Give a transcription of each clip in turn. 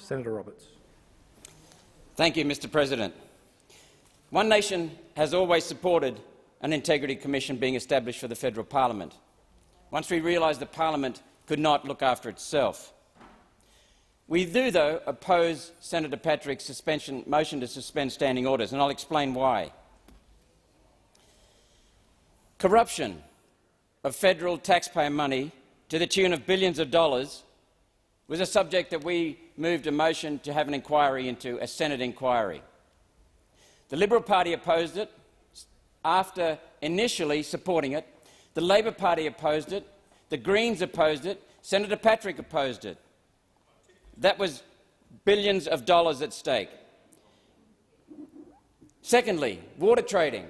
Senator Roberts. Thank you, Mr. President. One Nation has always supported an integrity commission being established for the federal parliament, once we realised the parliament could not look after itself. We do, though, oppose Senator Patrick's motion to suspend standing orders, and I'll explain why. Corruption of federal taxpayer money to the tune of billions of dollars was a subject that we moved a motion to have an inquiry into, a Senate inquiry. The Liberal Party opposed it after initially supporting it. The Labor Party opposed it. The Greens opposed it. Senator Patrick opposed it. That was billions of dollars at stake. Secondly, water trading.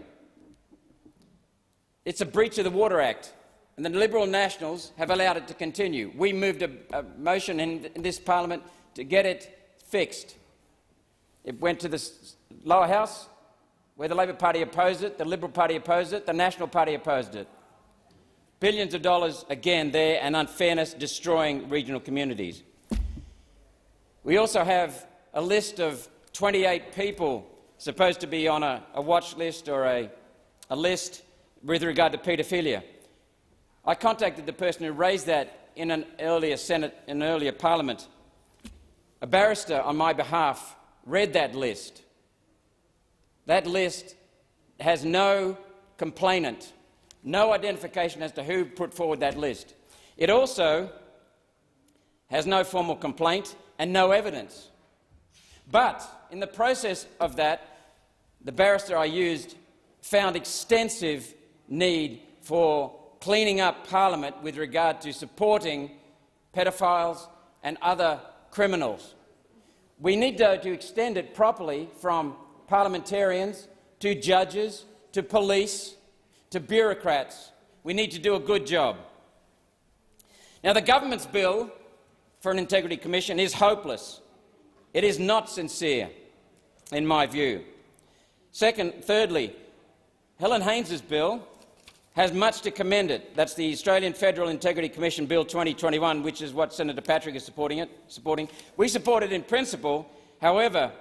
It's a breach of the Water Act, and the Liberal Nationals have allowed it to continue. We moved a motion in this parliament to get it fixed. It went to the lower house, where the Labor Party opposed it, the Liberal Party opposed it, the National Party opposed it. Billions of dollars again there, and unfairness destroying regional communities. We also have a list of 28 people supposed to be on a watch list or a list with regard to paedophilia. I contacted the person who raised that in an earlier parliament. A barrister on my behalf read that list. That list has no complainant, no identification as to who put forward that list. It also has no formal complaint and no evidence. But in the process of that, the barrister I used found extensive need for cleaning up Parliament with regard to supporting pedophiles and other criminals. We need, though, to extend it properly from parliamentarians to judges to police to bureaucrats. We need to do a good job. Now, the government's bill for an integrity commission is hopeless. It is not sincere, in my view. Thirdly, Helen Haynes's bill has much to commend it. That's the Australian Federal Integrity Commission Bill 2021, which is what Senator Patrick is supporting. We support it in principle. However,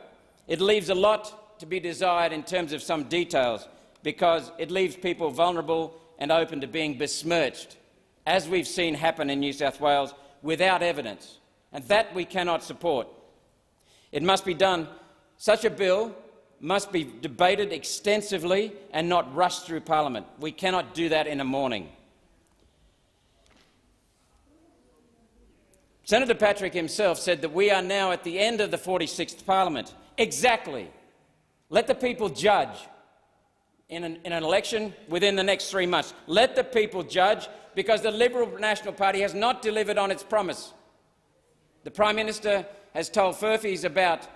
it leaves a lot to be desired in terms of some details, because it leaves people vulnerable and open to being besmirched, as we've seen happen in New South Wales, without evidence, and that we cannot support. It must be done. Such a bill must be debated extensively and not rushed through Parliament. We cannot do that in a morning. Senator Patrick himself said that we are now at the end of the 46th Parliament. Exactly. Let the people judge in an election within the next 3 months. Let the people judge, because the Liberal National Party has not delivered on its promise. The Prime Minister has told furphies about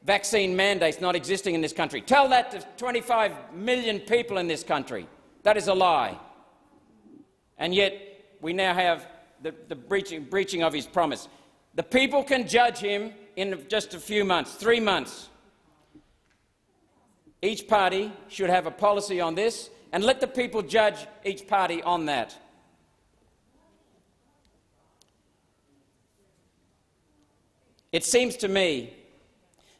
vaccine mandates not existing in this country. Tell that to 25 million people in this country. That is a lie. And yet we now have the breaching of his promise. The people can judge him in just a few months, 3 months. Each party should have a policy on this, and let the people judge each party on that. It seems to me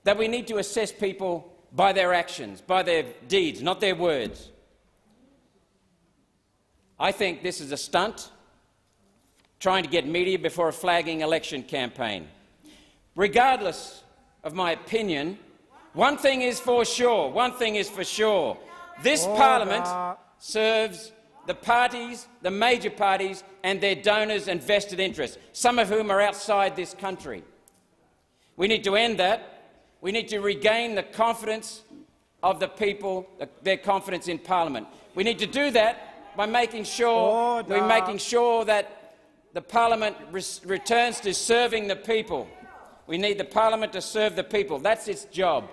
that we need to assess people by their actions, by their deeds, not their words. I think this is a stunt, trying to get media before a flagging election campaign. Regardless of my opinion, one thing is for sure, this Parliament serves the parties, the major parties, and their donors and vested interests, some of whom are outside this country. We need to end that. We need to regain the confidence of the people, their confidence in Parliament. We need to do that by making sure that the Parliament returns to serving the people. We need the Parliament to serve the people. That's its job.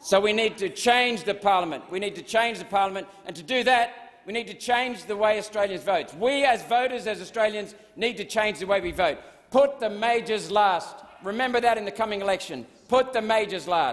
So we need to change the Parliament. We need to change the Parliament, and to do that, we need to change the way Australians vote. We, as voters, as Australians, need to change the way we vote. Put the majors last. Remember that in the coming election. Put the majors last.